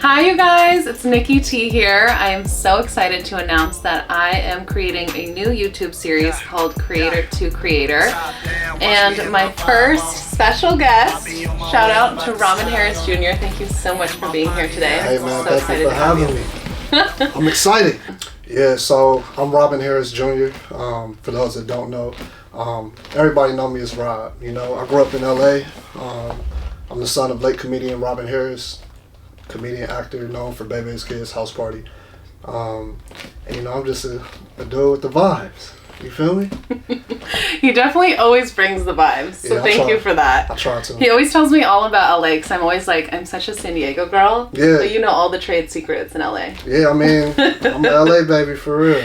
Hi you guys, it's Nikki T here. I am so excited to announce that I am creating a new YouTube series called Creator to Creator. And my first special guest, shout out to Robin Harris Jr. Thank you so much for being here today. Hey man, so thank you for having me. I'm excited. Yeah, so I'm Robin Harris Jr. For those that don't know, everybody know me as Rob. You know, I grew up in LA. I'm the son of late comedian Robin Harris, comedian actor known for Bebe's Kids House Party. And you know, I'm just a dude with the vibes. You feel me? He definitely always brings the vibes, so yeah, thank you for that. I try to. He always tells me all about LA because I'm always like, I'm such a San Diego girl. Yeah. But you know all the trade secrets in LA. Yeah, I mean, I'm an LA baby for real.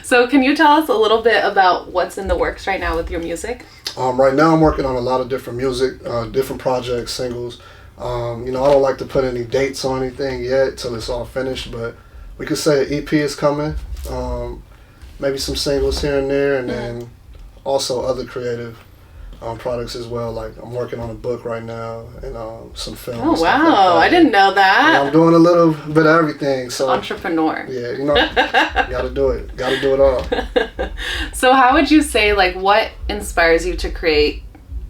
So can you tell us a little bit about what's in the works right now with your music? Right now I'm working on a lot of different music, different projects, singles. You know, I don't like to put any dates on anything yet till it's all finished, but we could say an EP is coming. Maybe some singles here and there, and then also other creative products as well. Like I'm working on a book right now and some film. Oh wow, like I didn't know that. And I'm doing a little bit of everything. So entrepreneur. Yeah, you know, gotta do it. Gotta do it all. So how would you say, like, what inspires you to create?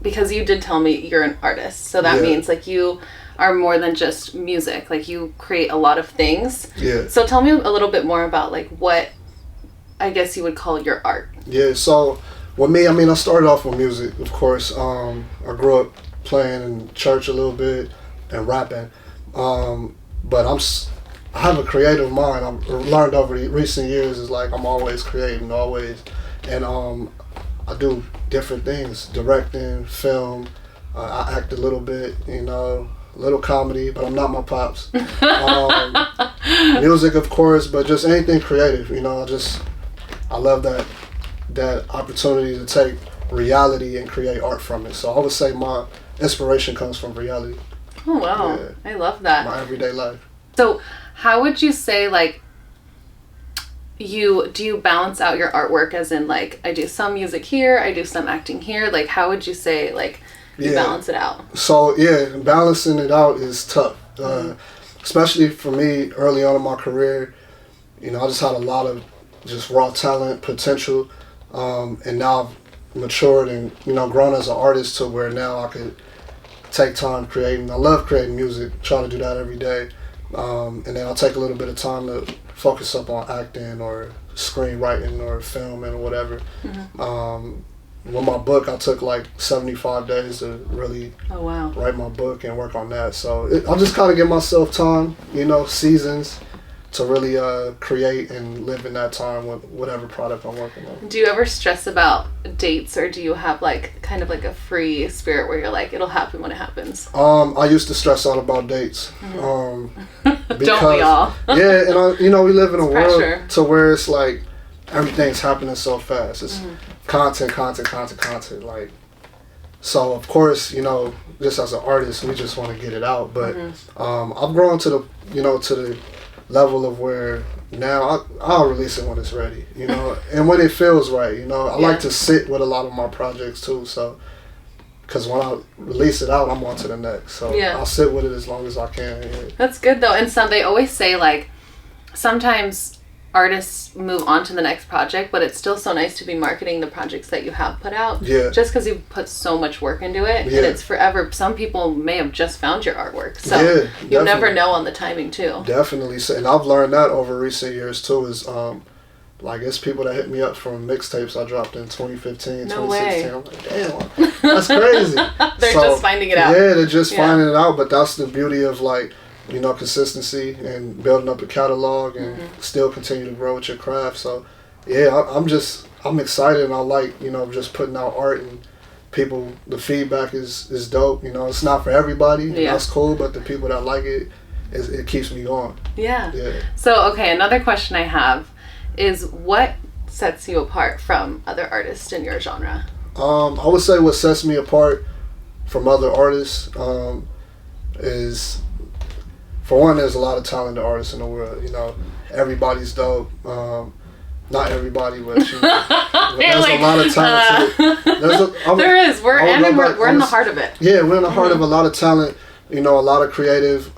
Because you did tell me you're an artist, so that means like you are more than just music. Like you create a lot of things. Yeah. So tell me a little bit more about like what I guess you would call your art. Yeah, so with me, I mean, I started off with music, of course. I grew up playing in church a little bit and rapping, but I have a creative mind. I've learned over the recent years is like I'm always creating, always, and I do different things, directing, film. I act a little bit, you know, a little comedy, but I'm not my pops. Music, of course, but just anything creative, you know. I love that opportunity to take reality and create art from it. So I would say my inspiration comes from reality. Oh wow, yeah. I love that. My everyday life. So how would you say, like, do you balance out your artwork as in like I do some music here, I do some acting here? Like how would you say like you balance it out? So yeah, balancing it out is tough. Especially for me early on in my career. You know, I just had a lot of just raw talent, potential, and now I've matured and, you know, grown as an artist to where now I could take time creating. I love creating music, try to do that every day, and then I'll take a little bit of time to focus up on acting or screenwriting or filming or whatever. With my book, I took like 75 days to really write my book and work on that. So I just kind of give myself time, you know, seasons, to really create and live in that time with whatever product I'm working on. Do you ever stress about dates, or do you have like kind of like a free spirit where you're like, it'll happen when it happens? I used to stress out about dates. Don't we Because, all? yeah, and you know, we live in a world pressure to where it's like everything's happening so fast. It's content. Like, so of course, you know, just as an artist, we just want to get it out. But I've grown to the level of where now I'll release it when it's ready, you know, and when it feels right, you know. I like to sit with a lot of my projects too, so because when I release it out, I'm on to the next. So I'll sit with it as long as I can. Yeah. That's good though. And they always say like sometimes artists move on to the next project, but it's still so nice to be marketing the projects that you have put out. Yeah. Just because you've put so much work into it, and it's forever. Some people may have just found your artwork, so you never know on the timing too. Definitely, and I've learned that over recent years too. Is like it's people that hit me up from mixtapes I dropped in 2015, no 2016. Way. I'm like, damn, that's crazy. They're just finding it out. Yeah, they're just finding it out. But that's the beauty of like, you know, consistency and building up a catalog and still continue to grow with your craft. So yeah, I'm excited, and I like, you know, just putting out art, and people, the feedback is dope. You know, it's not for everybody, and that's cool, but the people that like it keeps me going. Yeah. So okay, another question I have is, what sets you apart from other artists in your genre? I would say what sets me apart from other artists is, for one, there's a lot of talented artists in the world. You know, everybody's dope. Not everybody, but there's like, a lot of talent. There is. We're in the heart of it. Yeah, we're in the heart of a lot of talent you know, a lot of creative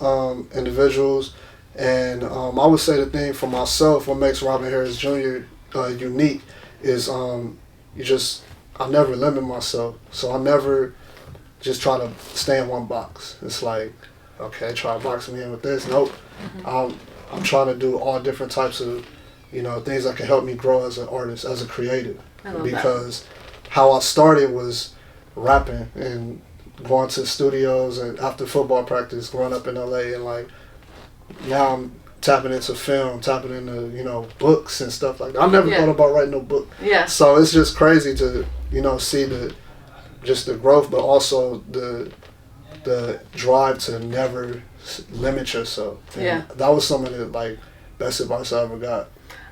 individuals. And I would say the thing for myself, what makes Robin Harris Jr. Unique is I never limit myself. So I never just try to stay in one box. It's like, okay, try boxing me in with this. Nope. I'm trying to do all different types of, you know, things that can help me grow as an artist, as a creative. Because how I started was rapping and going to studios and after football practice, growing up in LA, and like now I'm tapping into film, tapping into, you know, books and stuff like that. I never thought about writing no book. Yeah. So it's just crazy to, you know, see the growth, but also the drive to never limit yourself. And that was some of the like best advice I ever got.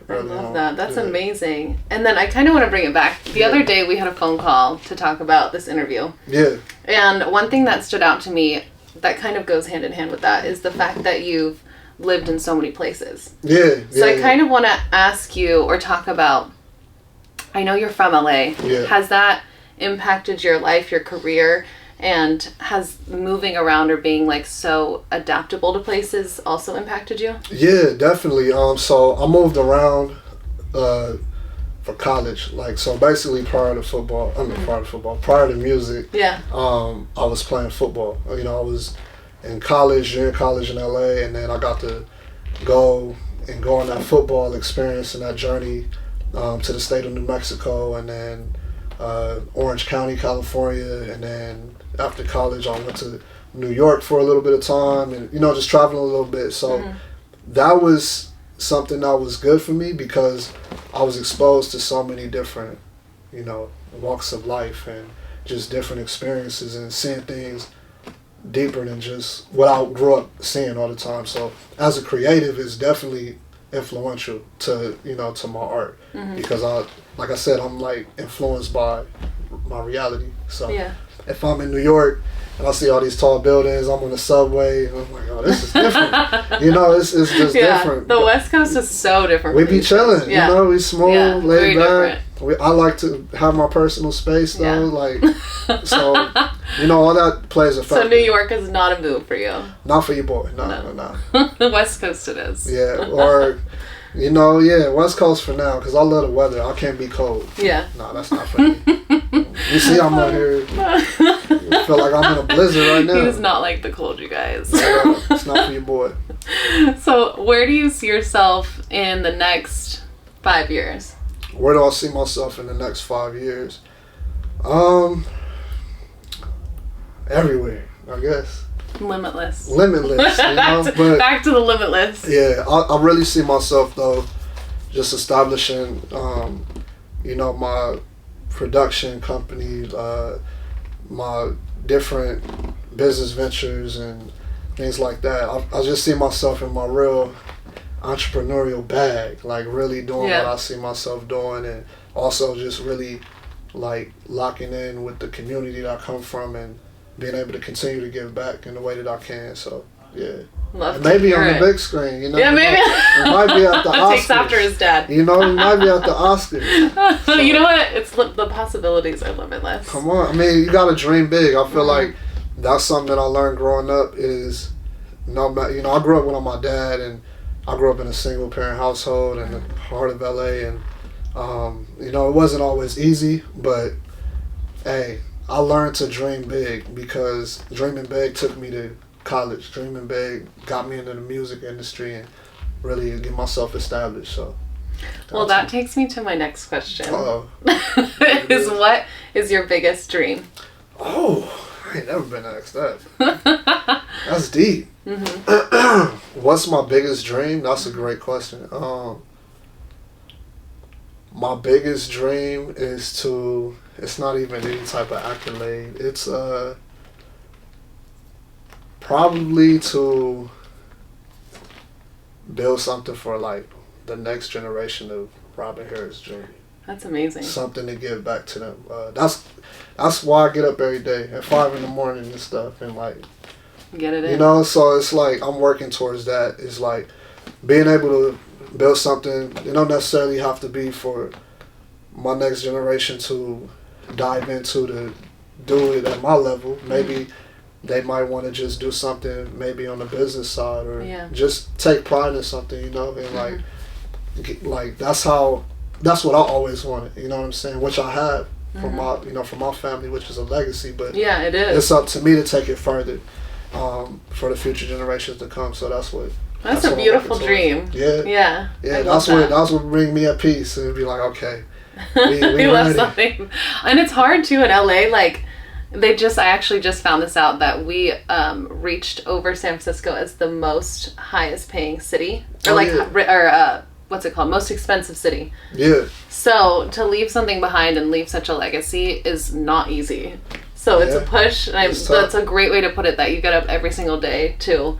I love that. That's amazing. And then I kind of want to bring it back. The other day we had a phone call to talk about this interview. Yeah. And one thing that stood out to me that kind of goes hand in hand with that is the fact that you've lived in so many places. Yeah. So I kind of want to ask you or talk about, I know you're from LA. Yeah. Has that impacted your life, your career? And has moving around or being like so adaptable to places also impacted you? Yeah, definitely. So I moved around for college. Like, so basically prior to music, I was playing football. You know, I was in college, junior college in LA, and then I got to go on that football experience and that journey to the state of New Mexico, and then Orange County, California, and then after college, I went to New York for a little bit of time, and, you know, just traveling a little bit. So that was something that was good for me because I was exposed to so many different, you know, walks of life and just different experiences and seeing things deeper than just what I grew up seeing all the time. So as a creative, it's definitely influential to, you know, to my art because like I said, I'm like influenced by my reality. So if I'm in New York and I see all these tall buildings, I'm on the subway, and I'm like, oh, this is different. You know, it's just different. The West Coast is so different. We be chilling, you know, we smooth, laid back. I like to have my personal space though, like, so, you know, all that plays a factor. So New York is not a move for you? Not for your boy, no. The West Coast it is. Yeah, or, you know, West Coast for now, because I love the weather. I can't be cold. Yeah. No, that's not for me. You see, I'm out here, I feel like I'm in a blizzard right now. He does not like the cold, you guys. It's not for your boy. So, where do you see yourself in the next 5 years? Where do I see myself in the next 5 years? Everywhere, I guess. Limitless, you know? But back to the limitless. Yeah, I really see myself though, just establishing, you know, my production company, my different business ventures and things like that. I just see myself in my real entrepreneurial bag, like really doing what I see myself doing, and also just really like locking in with the community that I come from and being able to continue to give back in the way that I can. So Love maybe on the big screen, you know. Yeah, maybe. It might be at the Oscars. Takes after his dad. You know, it might be at the Oscars. So, you know what? It's the possibilities are limitless. Come on, I mean, you gotta dream big. I feel like that's something that I learned growing up. Is no matter, you know, I grew up with my dad, and I grew up in a single parent household in the heart of LA, and you know, it wasn't always easy, but hey, I learned to dream big because dreaming big took me to college. Dreaming big got me into the music industry and really get myself established. So, well, that takes me to my next question. Uh-oh. What is your biggest dream? Oh, I ain't never been asked that. That's deep. What's my biggest dream? That's a great question. My biggest dream is to, it's not even any type of accolade. It's probably to build something for like the next generation of Robin Harris Jr. That's amazing. Something to give back to them. That's why I get up every day at 5 a.m. and stuff, and like get it in. You know, so it's like I'm working towards that. It's like being able to build something. It don't necessarily have to be for my next generation to dive into to do it at my level. Maybe they might want to just do something maybe on the business side, or just take pride in something, you know, and like that's what I always wanted, you know what I'm saying, which I have from my, you know, from my family, which is a legacy, but it is. It's up to me to take it further for the future generations to come. So that's a beautiful dream. Yeah. That's what bring me at peace, and be like, okay, we left something. And it's hard too in LA, like I actually just found this out, that we reached over San Francisco as the most highest paying city, or what's it called, most expensive city. Yeah. So to leave something behind and leave such a legacy is not easy. So it's a push, and that's a great way to put it, that you get up every single day to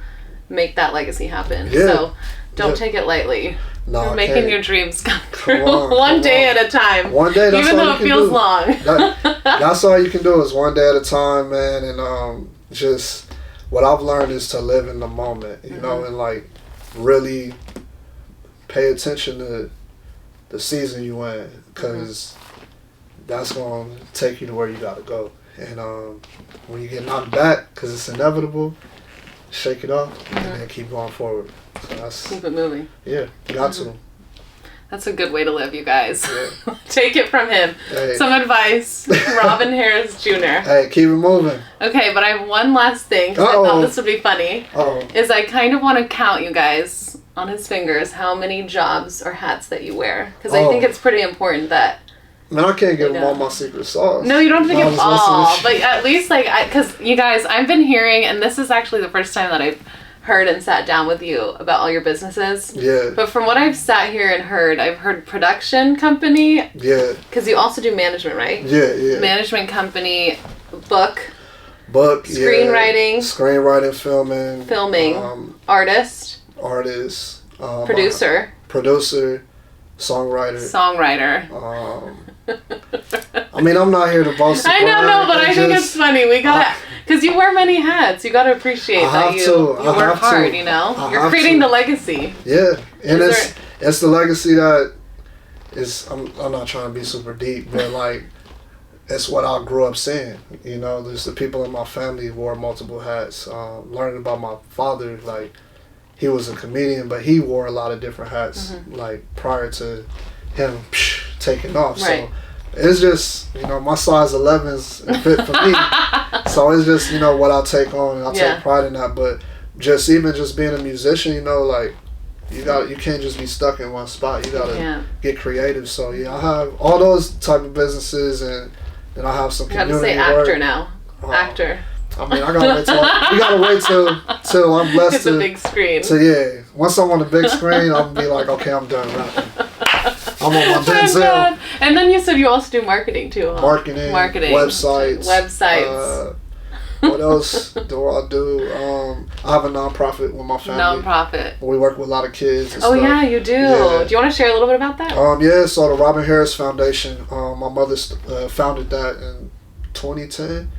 make that legacy happen. Yeah. So don't take it lightly. No, you're making your dreams come true. One day at a time. One day, that's even all though you can it feels do. long. That's all you can do, is one day at a time, man. And just what I've learned is to live in the moment, you know, and like really pay attention to the season you in, because that's going to take you to where you got to go. And when you get knocked back, because it's inevitable, shake it off and then keep going forward. So keep it moving. Yeah, got to. That's a good way to live, you guys. Yeah. Take it from him. Hey. Some advice. Robin Harris Jr. Hey, keep it moving. Okay, but I have one last thing, because I thought this would be funny. Is I kind of want to count, you guys, on his fingers, how many jobs or hats that you wear. Because I think it's pretty important that... Man, I can't give them all my secret sauce. No, you don't have to give all. But at least, like, because you guys, I've been hearing, and this is actually the first time that I've heard and sat down with you about all your businesses. Yeah. But from what I've sat here and heard, I've heard production company. Yeah. Because you also do management, right? Yeah. Management company, book, screenwriting, filming, artist, producer, songwriter. I mean, I'm not here to boast. I know, but I think it's funny. We got, because you wear many hats. You got to appreciate that you work hard. You know, you're creating the legacy. Yeah, and it's the legacy that is. I'm not trying to be super deep, but like, it's what I grew up seeing. You know, there's the people in my family who wore multiple hats. Learning about my father, like, he was a comedian, but he wore a lot of different hats, like, prior to him taking off. Right. So it's just, you know, my size 11s fit for me. So it's just, you know, what I take on, and I take pride in that. But just being a musician, you know, like, you can't just be stuck in one spot. You gotta get creative. So yeah, I have all those type of businesses, and then I have some community work. You have to say actor work. Now. Actor. I mean, we gotta wait till I'm blessed to the big screen. So once I'm on the big screen, I'm gonna be like, okay, I'm done rapping. I'm on my Denzel. And then you said you also do marketing too, huh? Marketing, websites. What else do I do? I have a nonprofit with my family. We work with a lot of kids and stuff. Yeah, you do. Yeah. Do you want to share a little bit about that? So the Robin Harris Foundation, my mother founded that in 2010.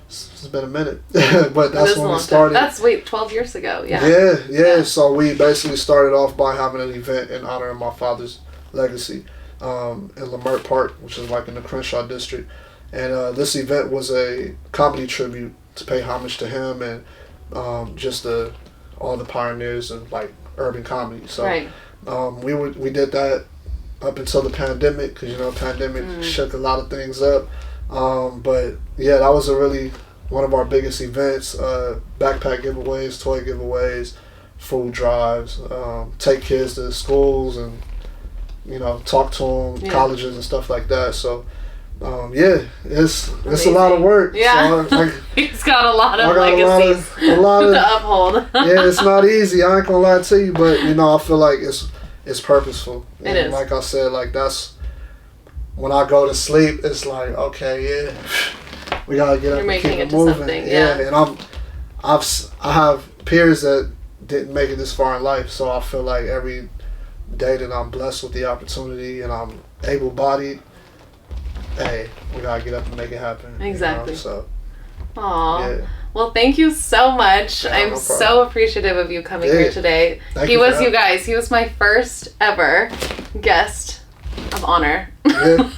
It's been a minute, but that's when we started. That's 12 years ago. Yeah. So we basically started off by having an event in honor of my father's legacy in Leimert Park, which is like in the Crenshaw district. And this event was a comedy tribute to pay homage to him and just all the pioneers of like urban comedy. So we did that up until the pandemic, because you know, pandemic shook a lot of things up. But yeah, that was one of our biggest events. Backpack giveaways, toy giveaways, food drives, take kids to schools and, you know, talk to them, colleges and stuff like that. So it's a lot of work. Yeah. So he's got a lot of legacies a lot to uphold. Yeah, it's not easy. I ain't gonna lie to you, but you know, I feel like it's purposeful. It is. Like I said, like that's when I go to sleep, it's like, okay, we gotta get up and keep it moving. Yeah, and I have peers that didn't make it this far in life, so I feel like every day that I'm blessed with the opportunity and I'm able-bodied, hey, we gotta get up and make it happen. Exactly. You know? So. Aww. Yeah. Well, thank you so much. Yeah, I'm so appreciative of you coming here today. He was my first ever guest of honor. Yeah.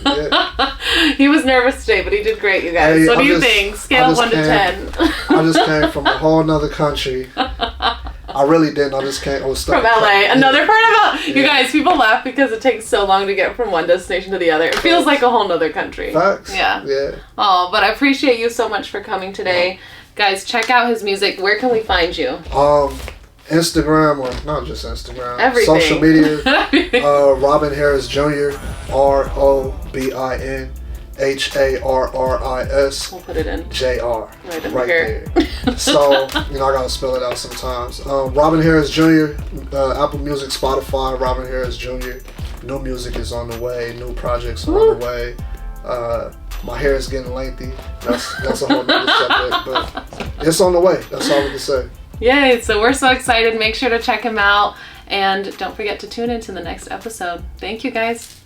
He was nervous today, but he did great, you guys. What do you think? Scale 1 to 10. I just came from a whole nother country. I really didn't. I just came. I was stuck from LA. Another part of it. You guys, people laugh because it takes so long to get from one destination to the other. It feels like a whole nother country. Facts. Yeah. Yeah. Oh, but I appreciate you so much for coming today. Yeah. Guys, check out his music. Where can we find you? Instagram, or not just Instagram. Everything. Social media. Robin Harris Jr. ROBINHARRIS. We'll put it in. JR. Right there. So, I gotta spell it out sometimes. Robin Harris Jr. Apple Music, Spotify, Robin Harris Jr. New music is on the way. New projects are on the way. My hair is getting lengthy. That's a whole nother subject, but it's on the way. That's all we can say. Yay, so we're so excited. Make sure to check him out. And don't forget to tune in to the next episode. Thank you, guys.